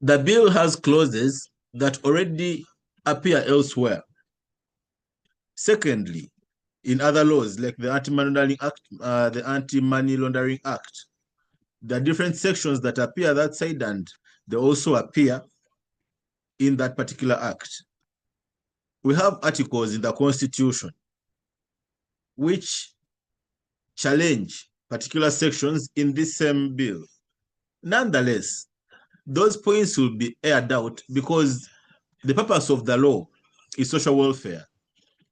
The bill has clauses that already appear elsewhere. Secondly, in other laws like the Anti-Money Laundering Act, there are different sections that appear that side and they also appear in that particular act. We have articles in the Constitution which challenge particular sections in this same bill. Nonetheless, those points will be aired out because the purpose of the law is social welfare.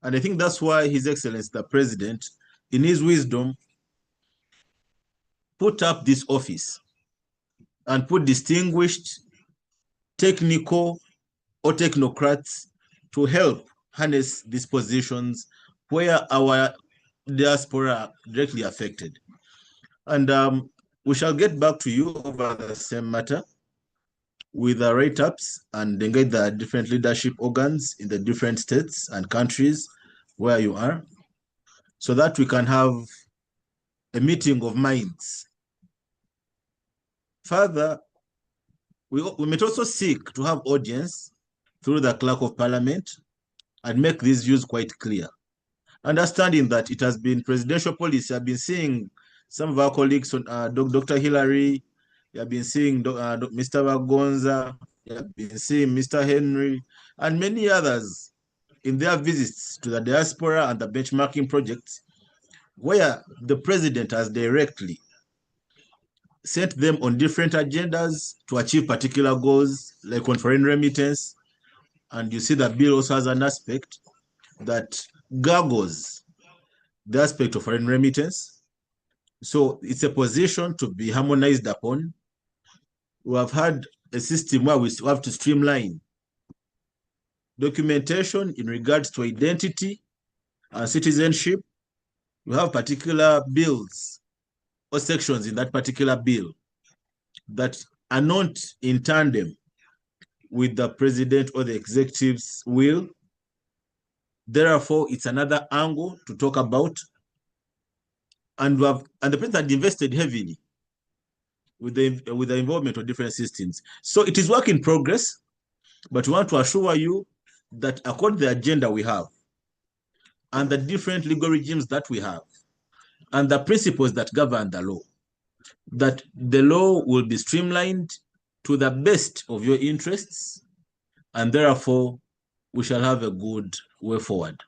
And I think that's why His Excellency the President, in his wisdom, put up this office and put distinguished technical or technocrats to help harness these positions where our diaspora are directly affected. And we shall get back to you over the same matter with the write-ups and engage the different leadership organs in the different states and countries where you are, so that we can have a meeting of minds. Further, we might also seek to have audience through the Clerk of Parliament and make these views quite clear. Understanding that it has been presidential policy, I've been seeing some of our colleagues, Dr. Hillary, you have been seeing Mr. Wagonza, you have been seeing Mr. Henry, and many others in their visits to the diaspora and the benchmarking projects, where the president has directly sent them on different agendas to achieve particular goals, like on foreign remittance. And you see the bill also has an aspect that gargles the aspect of foreign remittance. So it's a position to be harmonized upon. We have had a system where we have to streamline documentation in regards to identity and citizenship. We have particular bills or sections in that particular bill that are not in tandem with the president or the executive's will. Therefore, it's another angle to talk about. And the president had invested heavily with the involvement of different systems. So it is work in progress, but we want to assure you that according to the agenda we have and the different legal regimes that we have and the principles that govern the law, that the law will be streamlined to the best of your interests, and therefore we shall have a good way forward.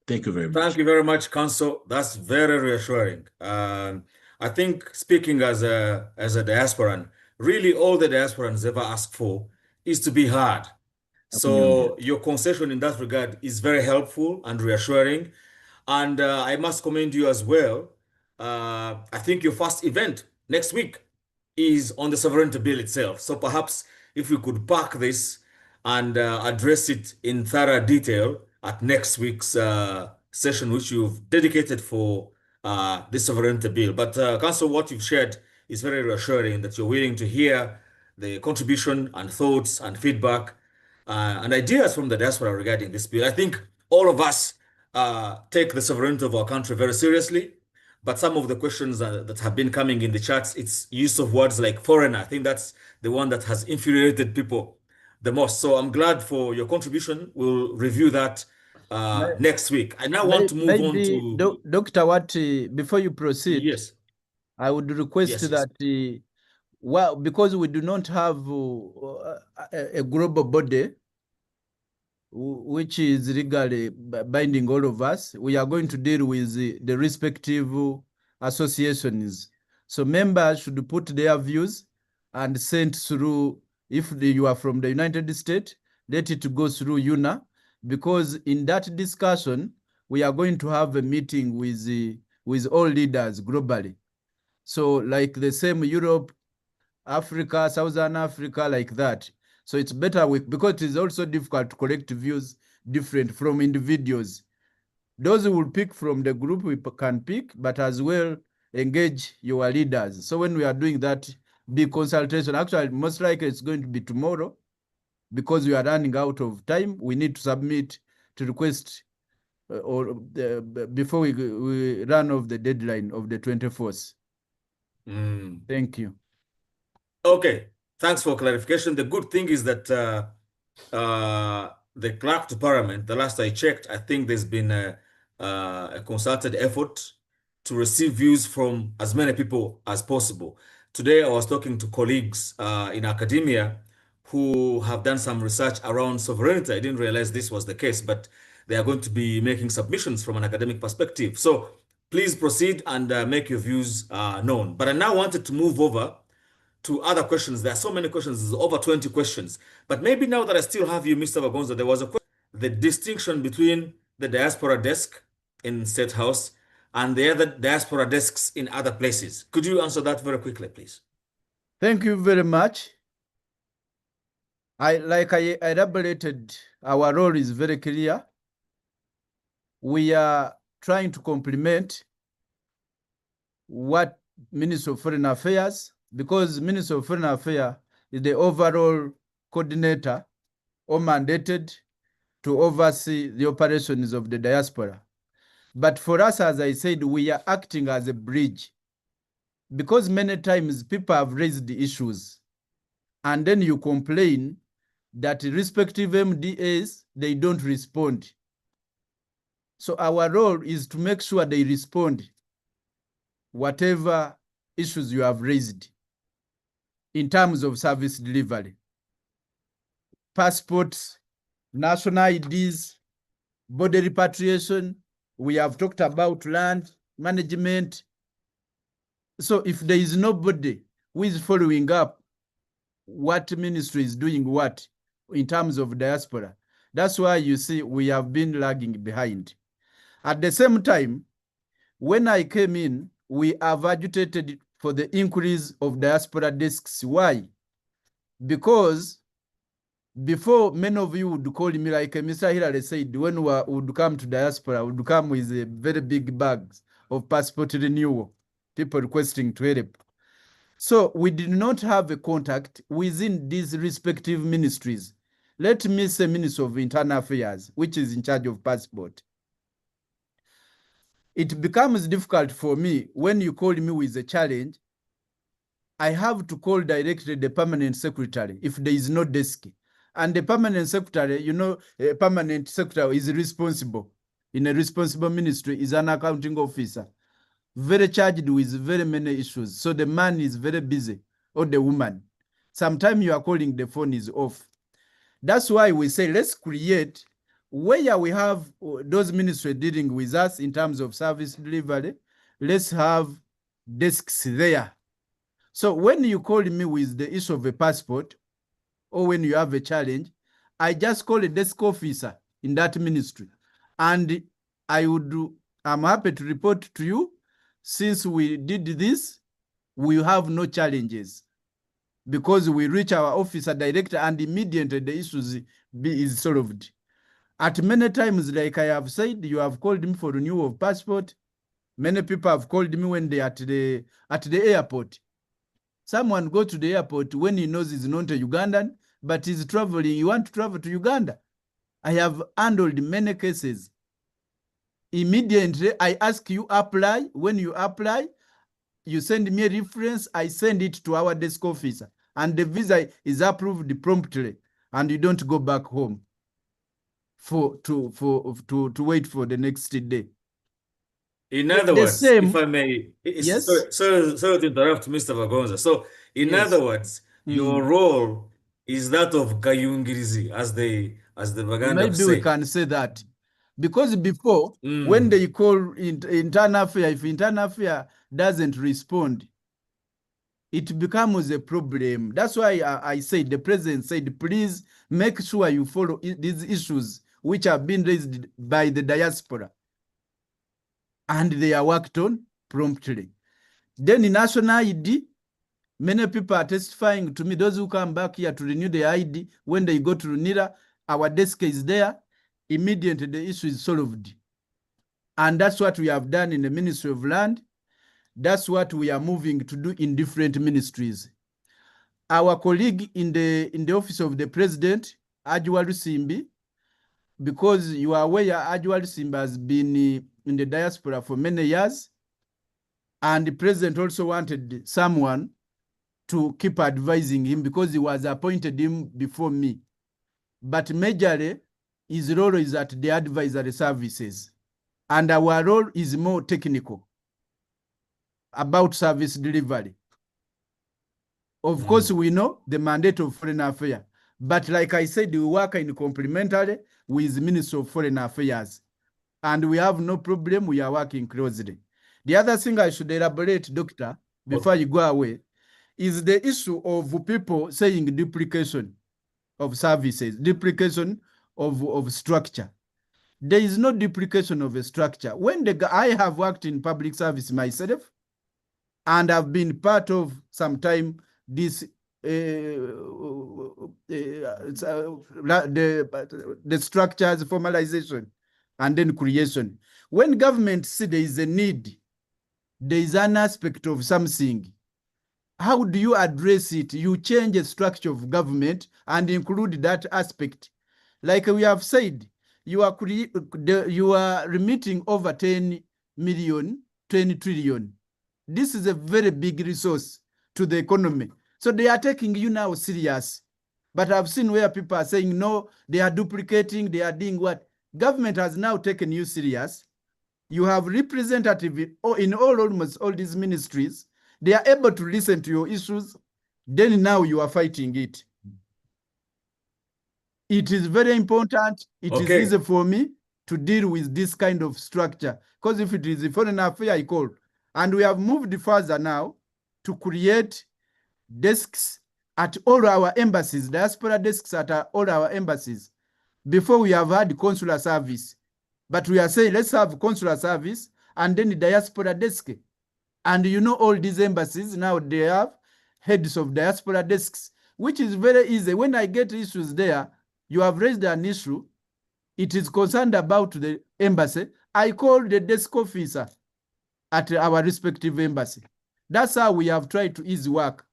Thank you very much. Thank you very much, Council. That's very reassuring. I think speaking as a diasporan, really all the diasporans ever ask for is to be heard. So your concession in that regard is very helpful and reassuring. And I must commend you as well. I think your first event next week is on the sovereignty bill itself. So perhaps if we could pack this and address it in thorough detail at next week's session, which you've dedicated for the sovereignty bill. But Council, what you've shared is very reassuring that you're willing to hear the contribution and thoughts and feedback and ideas from the diaspora regarding this bill. I think all of us take the sovereignty of our country very seriously, but some of the questions that have been coming in the chats, it's use of words like foreigner. I think that's the one that has infuriated people the most. So I'm glad for your contribution. We'll review that next week. I now want to move on to Dr. Wati, before you proceed, yes, I would request that well, because we do not have a global body which is legally binding all of us, we are going to deal with the respective associations. So members should put their views and send through, if you are from the United States, let it go through UNA, because in that discussion, we are going to have a meeting with all leaders globally. So like the same Europe, Africa, Southern Africa, like that. So it's better because it is also difficult to collect views different from individuals. Those who will pick from the group we can pick, but as well engage your leaders. So when we are doing that big consultation, actually most likely it's going to be tomorrow, because we are running out of time. We need to submit to request before we run off the deadline of the 24th. Thank you. Okay. thanks for clarification. The good thing is that the clerk to Parliament, the last I checked, I think there's been a concerted effort to receive views from as many people as possible. Today, I was talking to colleagues in academia who have done some research around sovereignty. I didn't realize this was the case, but they are going to be making submissions from an academic perspective. So please proceed and make your views known. But I now wanted to move over to other questions. There are so many questions, there's over 20 questions. But maybe now that I still have you, Mr. Bagonza, there was a question, the distinction between the diaspora desk in State House and the other diaspora desks in other places. Could you answer that very quickly, please? Thank you very much. Like I elaborated, our role is very clear. We are trying to complement what Minister of Foreign Affairs, because Minister of Foreign Affairs is the overall coordinator or mandated to oversee the operations of the diaspora. But for us, as I said, we are acting as a bridge, because many times people have raised the issues and then you complain that respective MDAs, they don't respond. So our role is to make sure they respond whatever issues you have raised in terms of service delivery. Passports, national IDs, border repatriation, we have talked about land management. So if there is nobody who is following up what ministry is doing what in terms of diaspora, that's why you see we have been lagging behind. At the same time, when I came in, we have agitated for the increase of diaspora desks. Why? Because before, many of you would call me, like Mr. Hillary said, when we would come to diaspora, would come with a very big bags of passport renewal, people requesting to help. So we did not have a contact within these respective ministries. Let me say Minister of Internal Affairs, which is in charge of passport. It becomes difficult for me when you call me with a challenge. I have to call directly the permanent secretary if there is no desk. And the permanent secretary, you know, a permanent secretary is responsible. In a responsible ministry is an accounting officer, very charged with very many issues. So the man is very busy, or the woman. Sometimes you are calling, the phone is off. That's why we say, let's create where we have those ministries dealing with us in terms of service delivery. Let's have desks there. So when you call me with the issue of a passport, or when you have a challenge, I just call a desk officer in that ministry. And I'm happy to report to you, since we did this, we have no challenges, because we reach our officer director and immediately the issues is solved. At many times, like I have said, you have called me for renewal of passport. Many people have called me when they are at the airport. Someone go to the airport when he knows he's not a Ugandan, but he's traveling, you want to travel to Uganda. I have handled many cases. Immediately, I ask you apply. When you apply, you send me a reference, I send it to our desk officer, and the visa is approved promptly, and you don't go back home to wait for the next day. In other words, if I may, yes? sorry to interrupt, Mr. Bagonza. So, in other words, your role is that of Gayungirizi, as the Baganda say. Maybe we can say that. Because before, when they call internal affairs, if internal affairs doesn't respond, it becomes a problem. That's why I said, the president said, please make sure you follow these issues which have been raised by the diaspora. And they are worked on promptly. Then in national ID, many people are testifying to me, those who come back here to renew the ID, when they go to Runira, our desk is there, immediately the issue is solved. And that's what we have done in the Ministry of Land. That's what we are moving to do in different ministries. Our colleague in the office of the president, Ajwa Lusimbi, because you are aware Ajwa Lusimbi has been in the diaspora for many years, and the president also wanted someone to keep advising him because he was appointed him before me. But majorly, his role is at the advisory services. And our role is more technical about service delivery. Of course, we know the mandate of Foreign Affairs. But like I said, we work in complementary with the Ministry of Foreign Affairs. And we have no problem. We are working closely. The other thing I should elaborate, Doctor, before you go away, is the issue of people saying duplication of services, duplication of structure. There is no duplication of a structure. I have worked in public service myself, and I've been part of sometime this the structures formalization and then creation. When government see there is a need, there is an aspect of something. How do you address it? You change the structure of government and include that aspect. Like we have said, you are remitting over 10 million, 20 trillion. This is a very big resource to the economy. So they are taking you now serious. But I've seen where people are saying, no, they are duplicating, they are doing what? Government has now taken you serious. You have representative in almost all these ministries. They are able to listen to your issues. Then now you are fighting it. It is very important. It is easy for me to deal with this kind of structure. Because if it is a foreign affair, I call. And we have moved further now to create desks at all our embassies, diaspora desks at all our embassies. Before we have had consular service. But we are saying, let's have consular service and then the diaspora desk. And you know, all these embassies now, they have heads of diaspora desks, which is very easy. When I get issues there, you have raised an issue, it is concerned about the embassy, I call the desk officer at our respective embassy. That's how we have tried to ease work.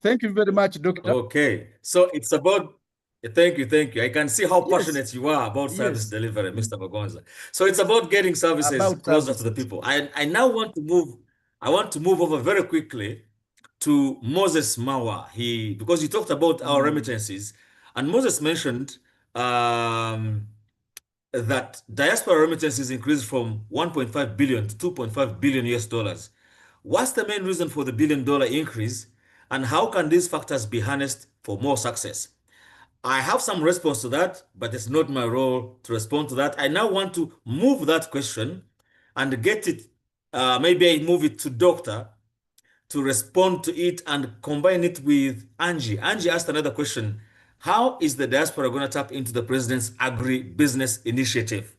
Thank you very much, Doctor. Okay, so it's about, thank you. I can see how passionate you are about service delivery, Mr. Bagonza. So it's about getting services closer to the people. I now want to move, over very quickly to Moses Mawa. Because you talked about our remittances, and Moses mentioned that diaspora remittances increased from 1.5 billion to 2.5 billion US dollars. What's the main reason for the $1 billion increase, and how can these factors be harnessed for more success? I have some response to that, but it's not my role to respond to that. I now want to move that question and get it, maybe I move it to Doctor to respond to it and combine it with Angie. Angie asked another question. How is the diaspora going to tap into the president's agri-business initiative?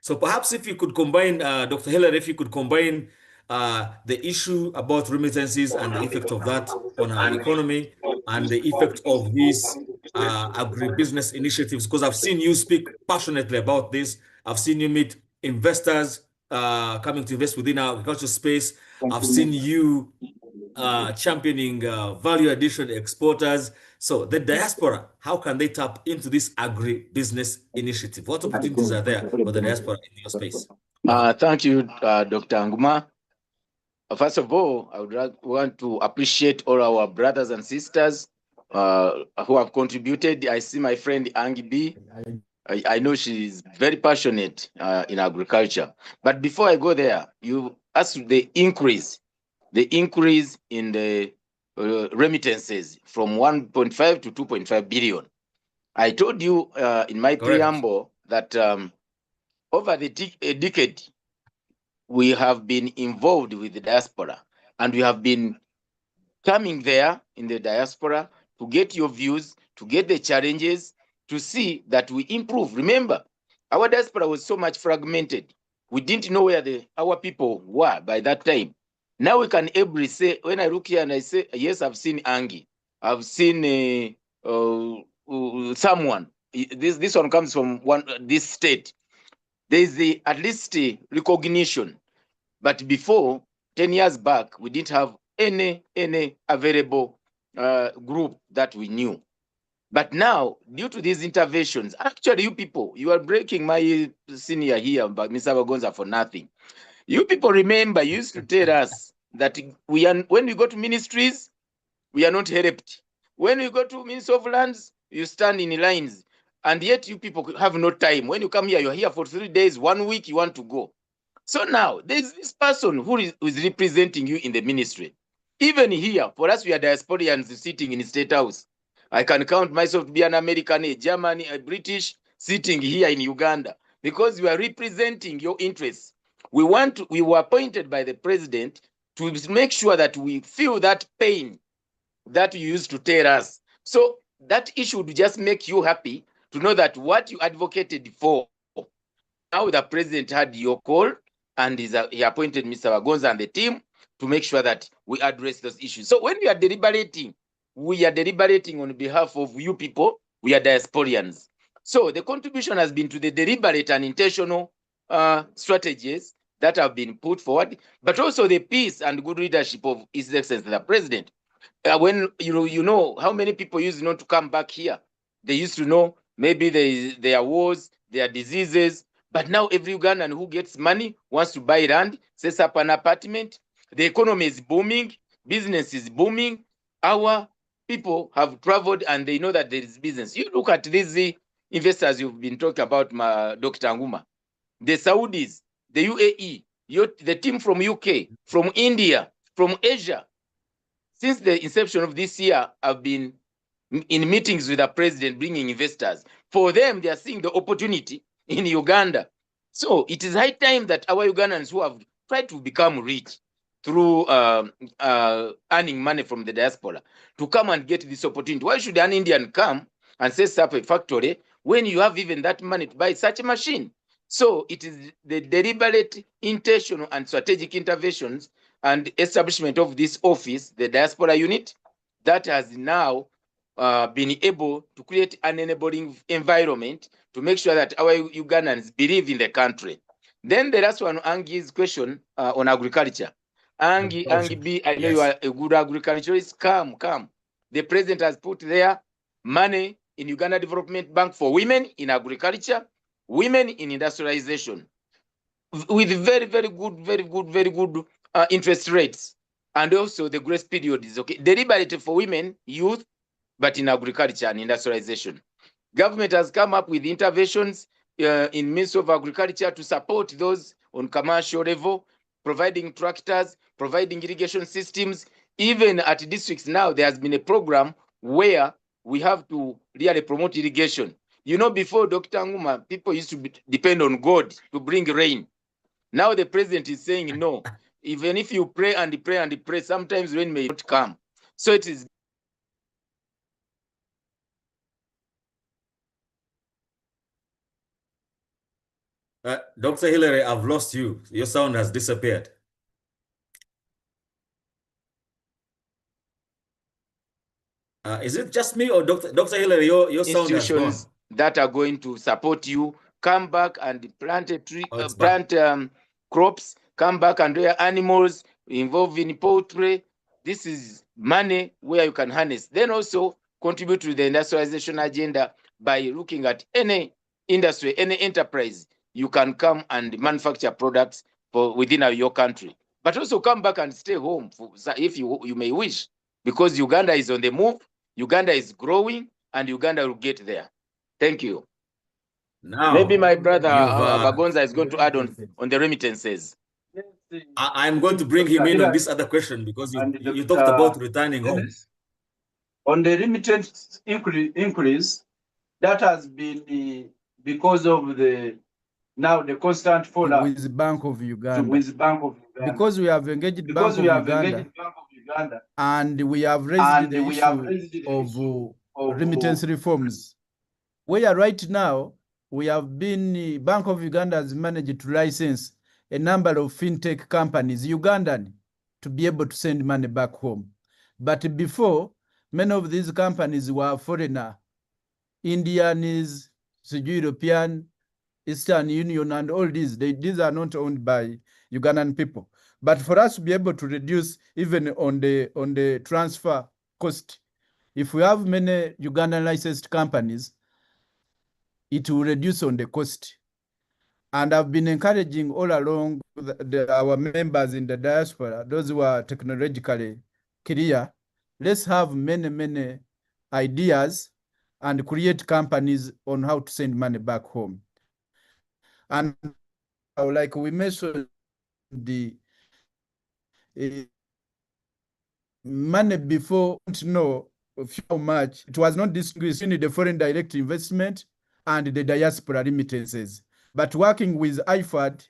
So perhaps if you could combine, Dr. Hillary, if you could combine the issue about remittances and the effect of that on our economy and the effect of these agribusiness initiatives, because I've seen you speak passionately about this. I've seen you meet investors coming to invest within our agricultural space. I've seen you championing value addition exporters. So the diaspora, how can they tap into this agribusiness initiative? What opportunities are there for the diaspora in your space? Thank you, Dr. Anguma. First of all, I would want to appreciate all our brothers and sisters who have contributed. I see my friend Angie B. I know she's very passionate in agriculture. But before I go there, you asked the increase in the remittances from 1.5 to 2.5 billion. I told you in my preamble that over a decade, we have been involved with the diaspora, and we have been coming there in the diaspora to get your views, to get the challenges, to see that we improve. Remember, our diaspora was so much fragmented. We didn't know where our people were by that time. Now we can able say, when I look here and I say, yes, I've seen Angie, I've seen someone. This one comes from this state. There is at least recognition. But before, 10 years back, we didn't have any available group that we knew. But now, due to these interventions, actually, you people, you are breaking my senior here, but Mr. Bagonza, for nothing. You people remember, you used to tell us that we are, when we go to ministries, we are not helped. When we go to Ministry of Lands, you stand in lines, and yet you people have no time. When you come here, you're here for 3 days, 1 week, you want to go. So now there's this person who is representing you in the ministry. Even here, for us, we are diasporians sitting in the State House. I can count myself to be an American, a German, a British, sitting here in Uganda, because we are representing your interests. We were appointed by the president to make sure that we feel that pain that you used to tell us. So that issue would just make you happy to know that what you advocated for, now the president had your call, and he appointed Mr. Bagonza and the team to make sure that we address those issues. So when we are deliberating on behalf of you people. We are diasporians. So the contribution has been to the deliberate and intentional strategies that have been put forward, but also the peace and good leadership of His Excellency the President. When you know how many people used not to come back here. They used to know maybe there are wars, there are diseases, but now every Ugandan who gets money wants to buy land, sets up an apartment. The economy is booming, business is booming. Our people have traveled and they know that there is business. You look at these investors you've been talking about, Dr. Nguma, the Saudis, the UAE, the team from UK, from India, from Asia. Since the inception of this year, I've been in meetings with the president, bringing investors. For them, they are seeing the opportunity in Uganda. So it is high time that our Ugandans who have tried to become rich through earning money from the diaspora to come and get this opportunity. Why should an Indian come and set up a factory when you have even that money to buy such a machine? So it is the deliberate, intentional, and strategic interventions and establishment of this office, the diaspora unit, that has now been able to create an enabling environment to make sure that our Ugandans believe in the country. Then the last one, Angi's question on agriculture. Angi B, I know you are a good agriculturist. Come. The president has put there money in Uganda Development Bank for women in agriculture, women in industrialization, with very good interest rates. And also the grace period is okay. Deliberate for women, youth, but in agriculture and industrialization. Government has come up with interventions in Ministry of Agriculture to support those on commercial level, providing tractors, providing irrigation systems. Even at districts now, there has been a program where we have to really promote irrigation. You know, before Dr. Nguma, people used to depend on God to bring rain. Now the president is saying no. Even if you pray and pray and pray, sometimes rain may not come. So it is Dr. Hillary, I've lost you. Your sound has disappeared. Is it just me or Dr. Hillary, your sound has gone? That are going to support you, come back and plant a tree, plant crops, come back and rear animals, involved in poultry. This is money where you can harness. Then also contribute to the industrialization agenda by looking at any industry, any enterprise. You can come and manufacture products for within your country. But also come back and stay home if you may wish, because Uganda is on the move, Uganda is growing, and Uganda will get there. Thank you. Now, maybe my brother Bagonza is going to add on the remittances. I'm going to bring him in on this other question because you talked about returning home. On the remittance increase, that has been because of the constant fallout with the Bank of Uganda. Because we have engaged Bank of Uganda, and we have raised the issue of remittance reforms. Where right now we have been, Bank of Uganda has managed to license a number of fintech companies, Ugandan, to be able to send money back home. But before, many of these companies were foreigner, Indians, European, Eastern Union, and all these. These are not owned by Ugandan people. But for us to be able to reduce even on the transfer cost, if we have many Ugandan licensed companies, it will reduce on the cost. And I've been encouraging all along our members in the diaspora, those who are technologically clear, let's have many ideas and create companies on how to send money back home. And like we mentioned, the money before, don't know how much, it was not distinguished between the foreign direct investment and the diaspora remittances. But working with IFAD,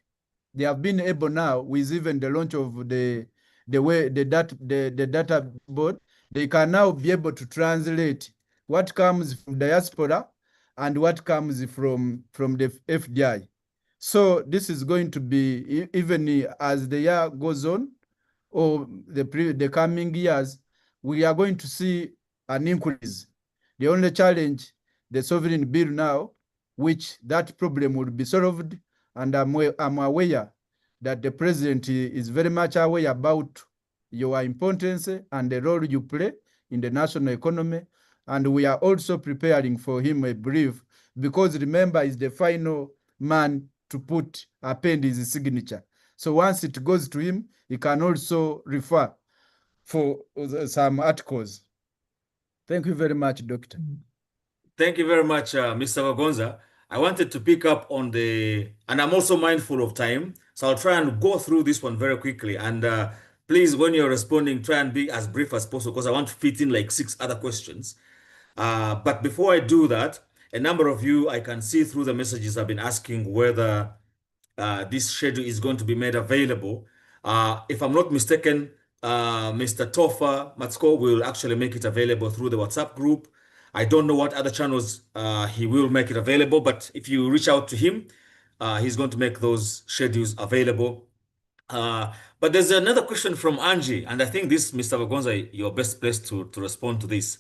they have been able now, with even the launch of the data board, they can now be able to translate what comes from diaspora and what comes from the FDI. So this is going to be, even as the year goes on, or the coming years, we are going to see an increase. The only challenge, the sovereign bill now, which that problem will be solved, and I'm aware that the president is very much aware about your importance and the role you play in the national economy. And we are also preparing for him a brief, because remember, he's the final man to append his signature. So once it goes to him, he can also refer for some articles. Thank you very much, Doctor. Thank you very much, Mr. Wagonza. I wanted to pick up on and I'm also mindful of time, so I'll try and go through this one very quickly. And please, when you're responding, try and be as brief as possible, because I want to fit in like 6 other questions. But before I do that, a number of you, I can see through the messages, have been asking whether this schedule is going to be made available. If I'm not mistaken, Mr. Tofa Matsko will actually make it available through the WhatsApp group. I don't know what other channels he will make it available, but if you reach out to him, he's going to make those schedules available. But there's another question from Angie, and I think this, Mr. Wagonza, you're best placed to respond to this.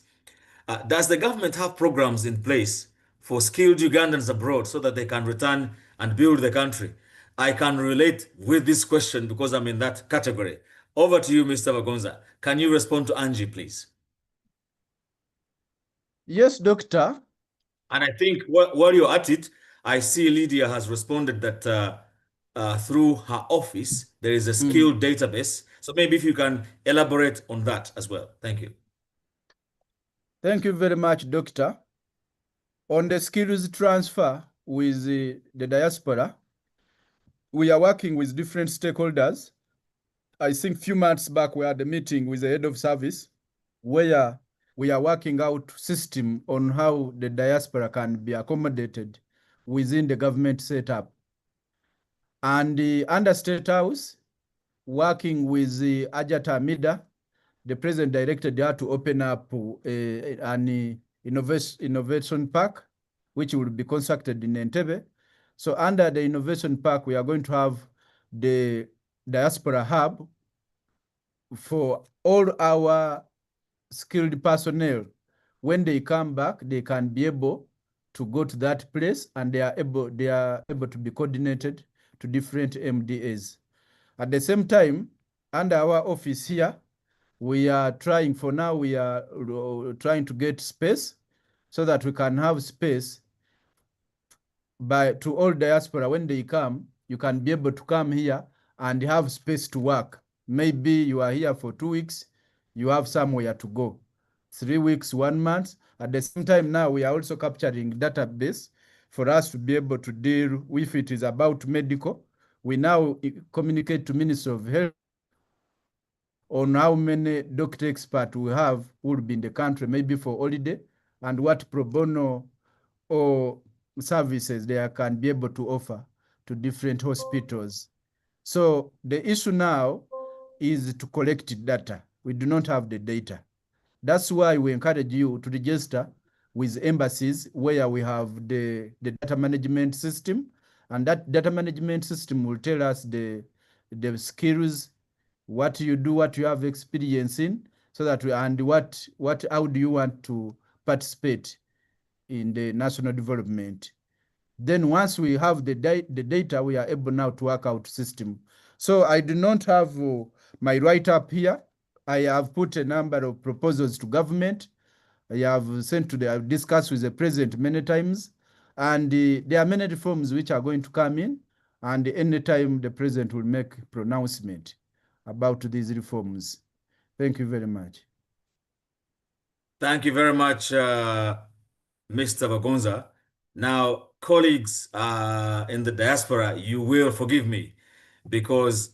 Does the government have programs in place for skilled Ugandans abroad so that they can return and build the country? I can relate with this question because I'm in that category. Over to you, Mr. Wagonza. Can you respond to Angie, please? Yes, Doctor. And I think while you're at it, I see Lydia has responded that through her office, there is a skilled database. So maybe if you can elaborate on that as well. Thank you. Thank you very much, Doctor. On the skills transfer with the diaspora, we are working with different stakeholders. I think a few months back, we had a meeting with the head of service where we are working out system on how the diaspora can be accommodated within the government setup. And under State House, working with the Ajata Amida, the president directed her to open up an innovation park, which will be constructed in Entebbe. So under the innovation park, we are going to have the diaspora hub for all our skilled personnel. When they come back, they can be able to go to that place, and they are able to be coordinated to different MDAs. At the same time, under our office here, we are trying to get space so that we can have space to all diaspora. When they come, you can be able to come here and have space to work. Maybe you are here for 2 weeks, you have somewhere to go. 3 weeks, 1 month. At the same time, now we are also capturing database for us to be able to deal with. It is about medical. We now communicate to Ministry of Health on how many doctor experts we have who will be in the country, maybe for holiday, and what pro bono or services they can be able to offer to different hospitals. So the issue now is to collect data. We do not have the data. That's why we encourage you to register with embassies where we have the data management system, and that data management system will tell us the skills, what you do, what you have experience in, so that how do you want to participate in the national development. Then once we have the data, we are able now to work out system. So I do not have my write-up here. I have put a number of proposals to government. I have I've discussed with the president many times, and there are many reforms which are going to come in, and anytime the president will make pronouncement about these reforms. Thank you very much. Thank you very much, Mr. Bagonza. Now, colleagues in the diaspora, you will forgive me because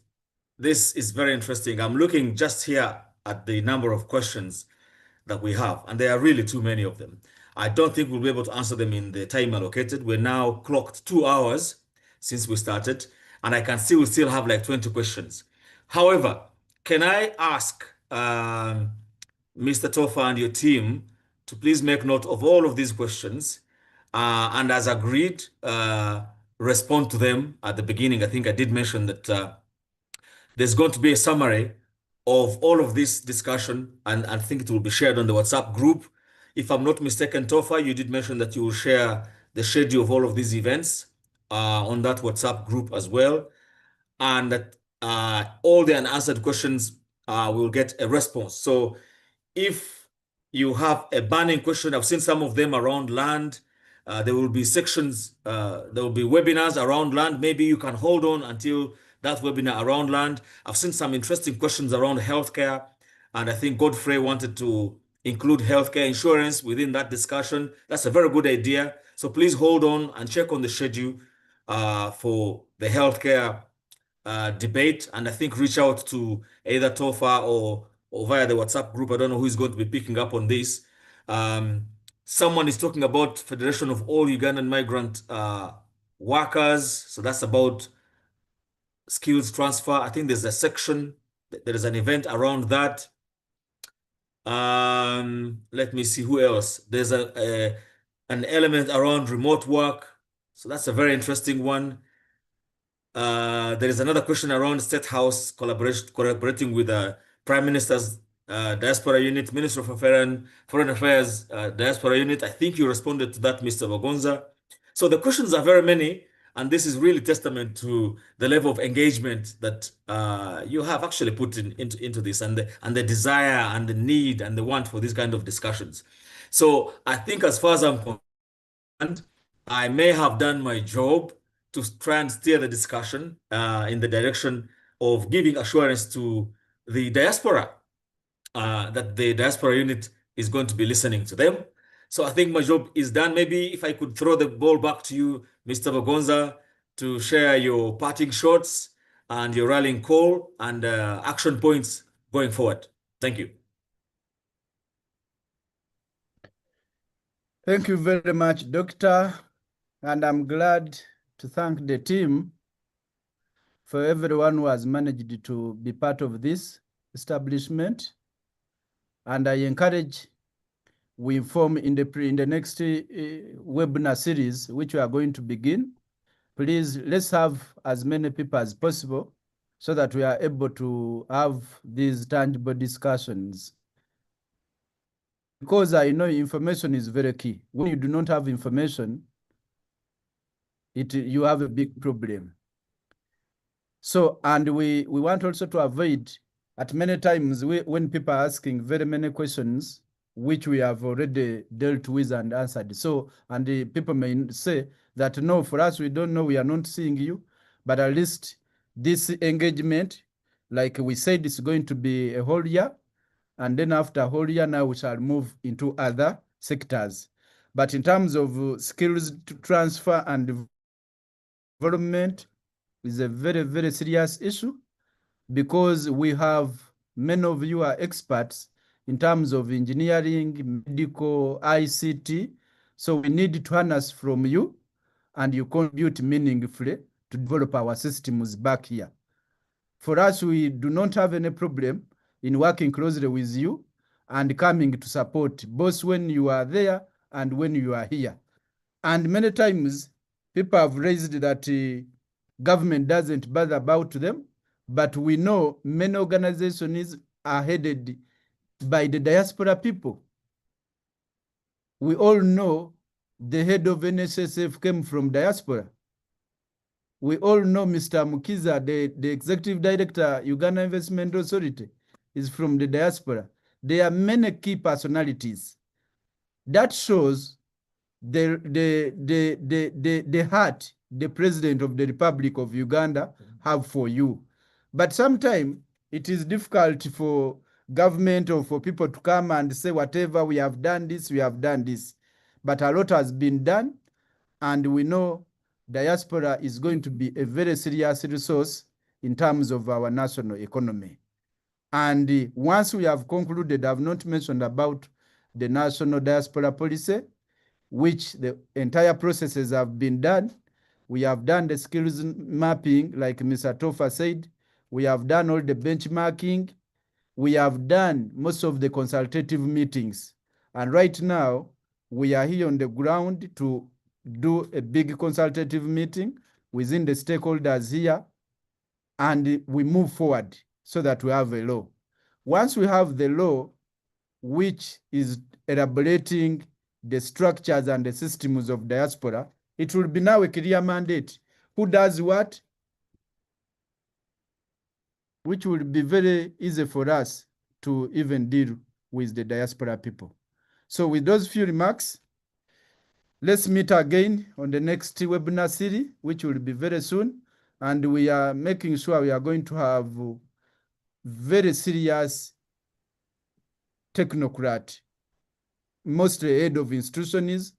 this is very interesting. I'm looking just here at the number of questions that we have, and there are really too many of them. I don't think we'll be able to answer them in the time allocated. We're now clocked 2 hours since we started, and I can see we still have like 20 questions. However, can I ask Mr. Tofa and your team to please make note of all of these questions and as agreed, respond to them at the beginning. I think I did mention that there's going to be a summary of all of this discussion, and I think it will be shared on the WhatsApp group. If I'm not mistaken, Tofa, you did mention that you will share the schedule of all of these events on that WhatsApp group as well, and that all the unanswered questions will get a response. So if you have a burning question, I've seen some of them around land. There will be sections, there will be webinars around land. Maybe you can hold on until that webinar around land. I've seen some interesting questions around healthcare, and I think Godfrey wanted to include healthcare insurance within that discussion. That's a very good idea. So please hold on and check on the schedule for the healthcare debate, and I think reach out to either Tofa or via the WhatsApp group. I don't know who is going to be picking up on this. Someone is talking about Federation of All Ugandan Migrant Workers. So that's about skills transfer. I think there's a section, there is an event around that. Let me see who else. There's an element around remote work. So that's a very interesting one. There is another question around State House collaborating with the Prime Minister's Diaspora Unit, Minister of Foreign Affairs Diaspora Unit. I think you responded to that, Mr. Bagonza. So the questions are very many, and this is really testament to the level of engagement that you have actually put into this, and the desire and the need and the want for these kind of discussions. So I think as far as I'm concerned, I may have done my job to try and steer the discussion in the direction of giving assurance to the diaspora that the diaspora unit is going to be listening to them. So I think my job is done. Maybe if I could throw the ball back to you, Mr. Bagonza, to share your parting shots and your rallying call and action points going forward. Thank you. Thank you very much, Doctor. And I'm glad to thank the team for everyone who has managed to be part of this establishment. And I encourage we inform in the next webinar series, which we are going to begin. Please, let's have as many people as possible so that we are able to have these tangible discussions. Because I know information is very key. When you do not have information, you have a big problem. So, and we want also to avoid at many times when people are asking very many questions, which we have already dealt with and answered. So, and the people may say that, no, for us, we don't know, we are not seeing you, but at least this engagement, like we said, is going to be a whole year. And then after a whole year, now we shall move into other sectors. But in terms of skills transfer and development is a very, very serious issue, because we have many of you are experts in terms of engineering, medical, ICT. So we need to harness from you, and you contribute meaningfully to develop our systems back here. For us, we do not have any problem in working closely with you and coming to support, both when you are there and when you are here. And many times, people have raised that government doesn't bother about them, but we know many organizations are headed by the diaspora people. We all know the head of NSSF came from diaspora. We all know Mr. Mukiza, the executive director, Uganda Investment Authority, is from the diaspora. There are many key personalities. That shows the heart the President of the Republic of Uganda have for you. But sometimes it is difficult for government or for people to come and say, whatever, we have done this, we have done this. But a lot has been done, and we know diaspora is going to be a very serious resource in terms of our national economy. And once we have concluded, I've not mentioned about the national diaspora policy, which the entire processes have been done. We have done the skills mapping, like Mr. Tofa said. We have done all the benchmarking. We have done most of the consultative meetings. And right now, we are here on the ground to do a big consultative meeting within the stakeholders here, and we move forward so that we have a law. Once we have the law, which is elaborating the structures and the systems of diaspora, it will be now a clear mandate. Who does what? Which will be very easy for us to even deal with the diaspora people. So with those few remarks, let's meet again on the next webinar series, which will be very soon. And we are making sure we are going to have very serious technocrat, mostly head of institutions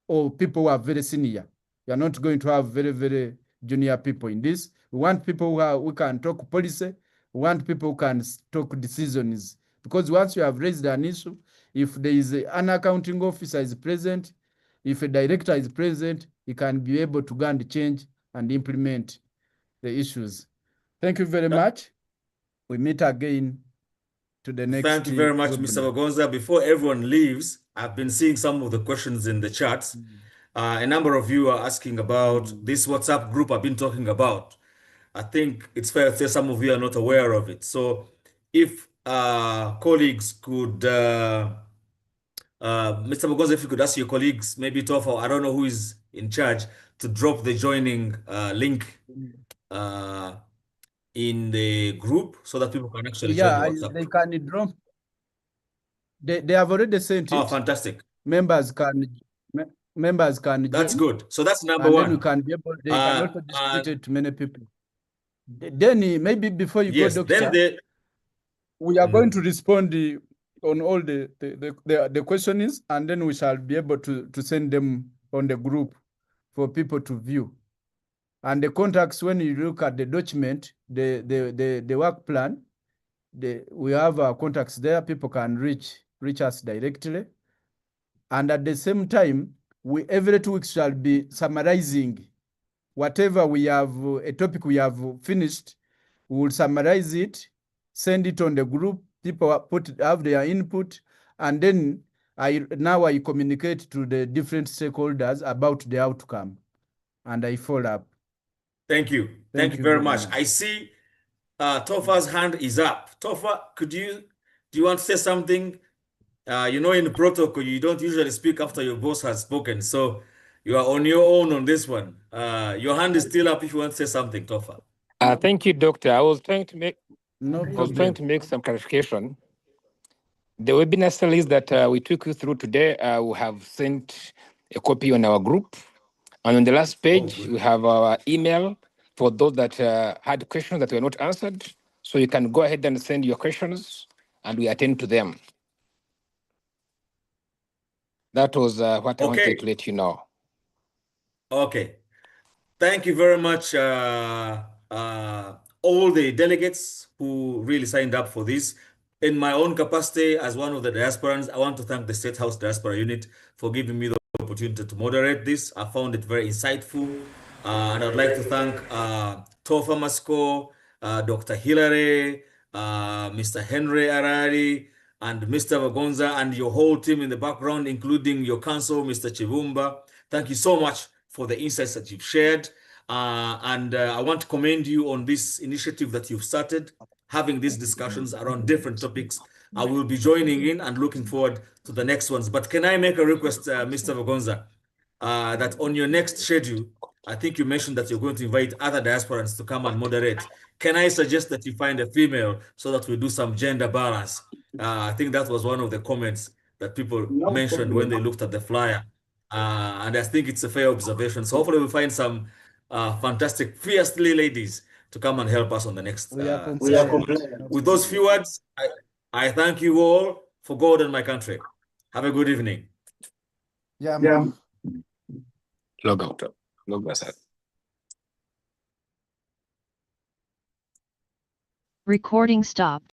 or people who are very senior. We are not going to have very, very junior people in this. We want people who can talk policy. We want people who can talk decisions. Because once you have raised an issue, if there is an accounting officer is present, if a director is present, he can be able to go and change and implement the issues. Thank you very much. We meet again to the next. Thank you very much, Mr. Bagonza. Before everyone leaves, I've been seeing some of the questions in the chats. A number of you are asking about this WhatsApp group I've been talking about. I think it's fair to say some of you are not aware of it. So if colleagues could, Mr. Bagonza, if you could ask your colleagues, maybe Tofa, I don't know who is in charge, to drop the joining link in the group so that people can actually join the WhatsApp. They can drop. They have already sent it. Oh, fantastic. Members can That's join. good. So that's number And one. then you can be able, they can also distribute it to many people. Then maybe before you Yes, go, Doctor, then we are going to respond on all the questions, and then we shall be able to send them on the group for people to view. And the contacts, when you look at the document, the work plan, we have our contacts there. People can reach us directly. And at the same time, we every 2 weeks shall be summarizing whatever we have, a topic we have finished. We will summarize it, send it on the group. People have their input, and then I communicate to the different stakeholders about the outcome, and I follow up. Thank you. Thank you very much. I see Tofa's hand is up. Tofa, do you want to say something? You know, in the protocol, you don't usually speak after your boss has spoken. So you are on your own on this one. Your hand is still up if you want to say something, Tofa. Thank you, Doctor. I was trying to make some clarification. The webinar series that we took you through today, we have sent a copy on our group. And on the last page, we have our email for those that had questions that were not answered. So you can go ahead and send your questions, and we attend to them. That was what I wanted to let you know. Okay. Thank you very much, all the delegates who really signed up for this. In my own capacity as one of the diasporans, I want to thank the State House Diaspora Unit for giving me the opportunity to moderate this. I found it very insightful. And I'd like to thank Tofa Masco, Dr. Hilary, Mr. Henry Arari, and Mr. Bagonza, and your whole team in the background, including your counsel, Mr. Chivumba. Thank you so much for the insights that you've shared. And I want to commend you on this initiative that you've started, having these discussions around different topics. I will be joining in and looking forward to the next ones. But can I make a request, Mr. Bagonza, that on your next schedule, I think you mentioned that you're going to invite other diasporans to come and moderate. Can I suggest that you find a female so that we do some gender balance? I think that was one of the comments that people mentioned when they looked at the flyer. And I think it's a fair observation. So hopefully we'll find some fantastic, fiercely ladies to come and help us on the next. We are segment. With those few words, I thank you all for God and my country. Have a good evening. Yeah. Log out. Log out. Recording stopped.